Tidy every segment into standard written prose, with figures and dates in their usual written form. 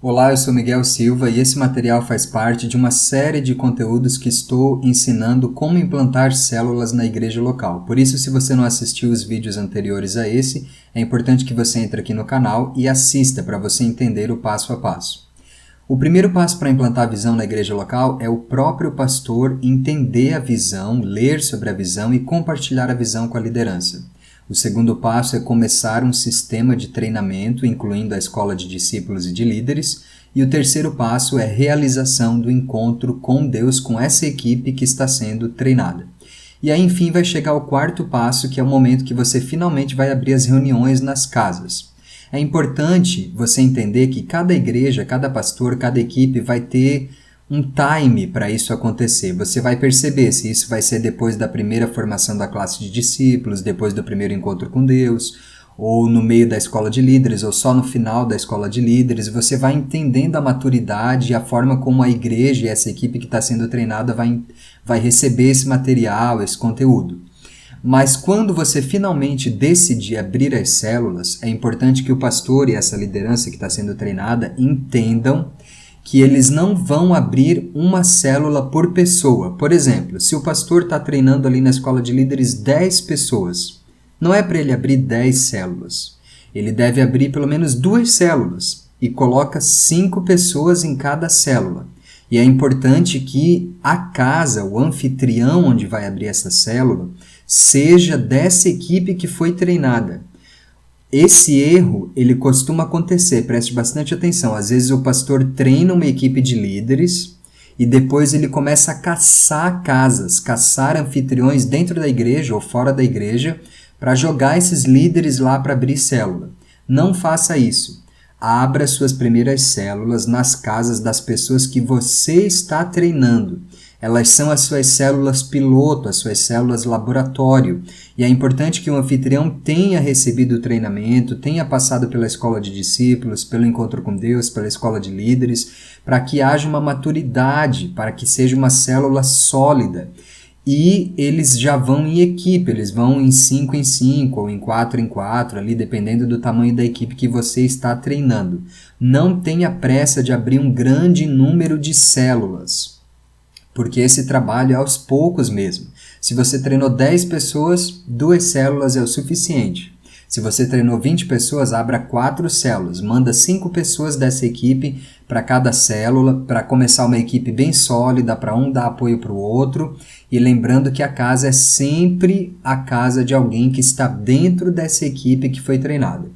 Olá, eu sou Miguel Silva e esse material faz parte de uma série de conteúdos que estou ensinando como implantar células na igreja local. Por isso, se você não assistiu os vídeos anteriores a esse, é importante que você entre aqui no canal e assista para você entender o passo a passo. O primeiro passo para implantar a visão na igreja local é o próprio pastor entender a visão, ler sobre a visão e compartilhar a visão com a liderança. O segundo passo é começar um sistema de treinamento, incluindo a escola de discípulos e de líderes. E o terceiro passo é a realização do encontro com Deus, com essa equipe que está sendo treinada. E aí, enfim, vai chegar o quarto passo, que é o momento que você finalmente vai abrir as reuniões nas casas. É importante você entender que cada igreja, cada pastor, cada equipe vai ter um time para isso acontecer. Você vai perceber se isso vai ser depois da primeira formação da classe de discípulos, depois do primeiro encontro com Deus, ou no meio da escola de líderes, ou só no final da escola de líderes. Você vai entendendo a maturidade e a forma como a igreja e essa equipe que está sendo treinada vai receber esse material, esse conteúdo. Mas quando você finalmente decidir abrir as células, é importante que o pastor e essa liderança que está sendo treinada entendam que eles não vão abrir uma célula por pessoa. Por exemplo, se o pastor está treinando ali na escola de líderes 10 pessoas, não é para ele abrir 10 células. Ele deve abrir pelo menos 2 células e coloca 5 pessoas em cada célula. E é importante que a casa, o anfitrião onde vai abrir essa célula, seja dessa equipe que foi treinada. Esse erro, ele costuma acontecer, preste bastante atenção. Às vezes o pastor treina uma equipe de líderes e depois ele começa a caçar casas, caçar anfitriões dentro da igreja ou fora da igreja para jogar esses líderes lá para abrir célula. Não faça isso. Abra suas primeiras células nas casas das pessoas que você está treinando. Elas são as suas células piloto, as suas células laboratório. E é importante que o anfitrião tenha recebido o treinamento, tenha passado pela escola de discípulos, pelo encontro com Deus, pela escola de líderes, para que haja uma maturidade, para que seja uma célula sólida. E eles já vão em equipe, eles vão em 5 em 5 ou em 4 em 4, ali, dependendo do tamanho da equipe que você está treinando. Não tenha pressa de abrir um grande número de células, porque esse trabalho é aos poucos mesmo. Se você treinou 10 pessoas, 2 células é o suficiente. Se você treinou 20 pessoas, abra 4 células. Manda 5 pessoas dessa equipe para cada célula, para começar uma equipe bem sólida, para um dar apoio para o outro. E lembrando que a casa é sempre a casa de alguém que está dentro dessa equipe que foi treinada.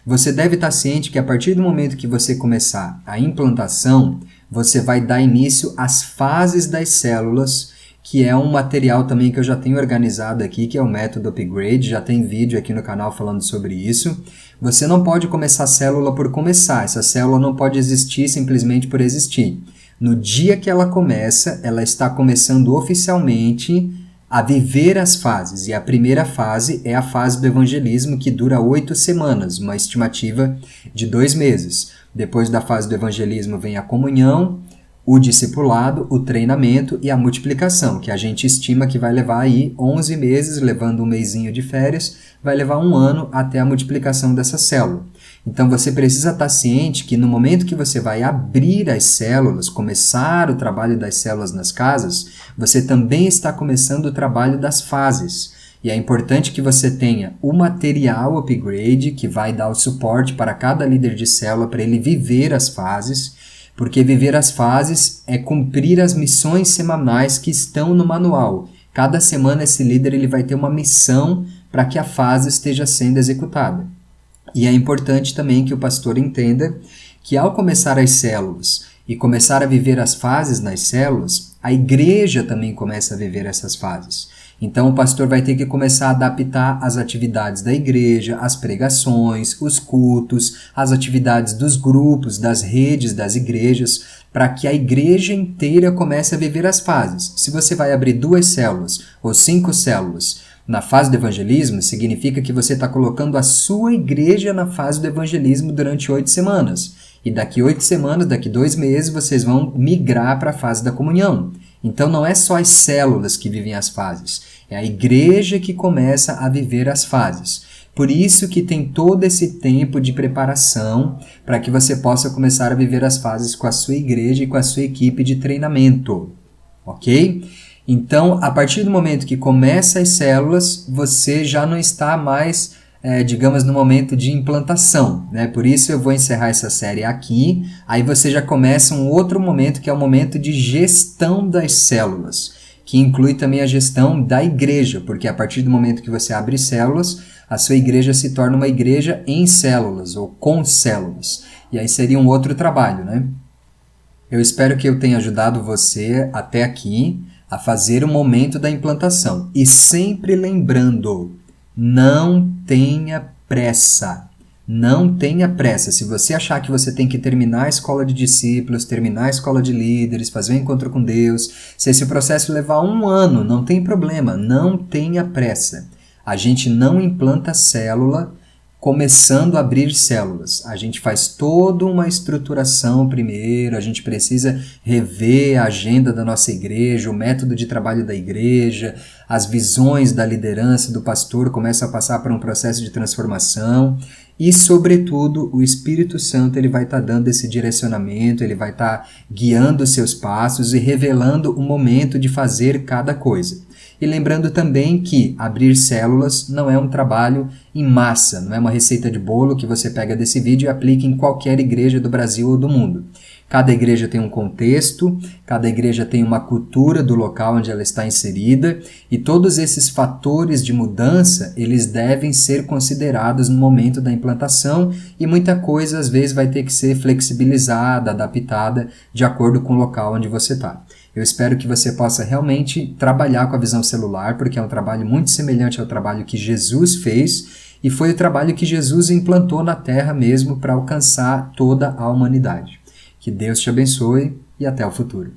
Você deve estar ciente que a partir do momento que você começar a implantação, você vai dar início às fases das células, que é um material também que eu já tenho organizado aqui, que é o método Upgrade, já tem vídeo aqui no canal falando sobre isso. Você não pode começar a célula por começar, essa célula não pode existir simplesmente por existir. No dia que ela começa, ela está começando oficialmente a viver as fases, e a primeira fase é a fase do evangelismo, que dura 8 semanas, uma estimativa de 2 meses. Depois da fase do evangelismo vem a comunhão, o discipulado, o treinamento e a multiplicação, que a gente estima que vai levar aí 11 meses, levando um mesinho de férias, vai levar 1 ano até a multiplicação dessa célula. Então você precisa estar ciente que no momento que você vai abrir as células, começar o trabalho das células nas casas, você também está começando o trabalho das fases. E é importante que você tenha o material Upgrade, que vai dar o suporte para cada líder de célula, para ele viver as fases, porque viver as fases é cumprir as missões semanais que estão no manual. Cada semana esse líder ele vai ter uma missão para que a fase esteja sendo executada. E é importante também que o pastor entenda que ao começar as células e começar a viver as fases nas células, a igreja também começa a viver essas fases. Então o pastor vai ter que começar a adaptar as atividades da igreja, as pregações, os cultos, as atividades dos grupos, das redes, das igrejas, para que a igreja inteira comece a viver as fases. Se você vai abrir 2 células ou 5 células na fase do evangelismo, significa que você está colocando a sua igreja na fase do evangelismo durante 8 semanas. E daqui 8 semanas, daqui 2 meses, vocês vão migrar para a fase da comunhão. Então não é só as células que vivem as fases, é a igreja que começa a viver as fases. Por isso que tem todo esse tempo de preparação para que você possa começar a viver as fases com a sua igreja e com a sua equipe de treinamento, ok? Então, a partir do momento que começa as células, você já não está mais, digamos, no momento de implantação, né? Por isso eu vou encerrar essa série aqui, aí você já começa um outro momento, que é o momento de gestão das células, que inclui também a gestão da igreja, porque a partir do momento que você abre células, a sua igreja se torna uma igreja em células, ou com células, e aí seria um outro trabalho, né? Eu espero que eu tenha ajudado você até aqui a fazer o momento da implantação. E sempre lembrando, não tenha pressa. Não tenha pressa. Se você achar que você tem que terminar a escola de discípulos, terminar a escola de líderes, fazer um encontro com Deus, se esse processo levar 1 ano, não tem problema. Não tenha pressa. A gente não implanta célula começando a abrir células. A gente faz toda uma estruturação primeiro, a gente precisa rever a agenda da nossa igreja, o método de trabalho da igreja, as visões da liderança, do pastor começam a passar por um processo de transformação e, sobretudo, o Espírito Santo ele vai estar dando esse direcionamento, ele vai estar guiando os seus passos e revelando o momento de fazer cada coisa. E lembrando também que abrir células não é um trabalho em massa, não é uma receita de bolo que você pega desse vídeo e aplica em qualquer igreja do Brasil ou do mundo. Cada igreja tem um contexto, cada igreja tem uma cultura do local onde ela está inserida e todos esses fatores de mudança, eles devem ser considerados no momento da implantação e muita coisa às vezes vai ter que ser flexibilizada, adaptada de acordo com o local onde você está. Eu espero que você possa realmente trabalhar com a visão celular, porque é um trabalho muito semelhante ao trabalho que Jesus fez e foi o trabalho que Jesus implantou na Terra mesmo para alcançar toda a humanidade. Que Deus te abençoe e até o futuro.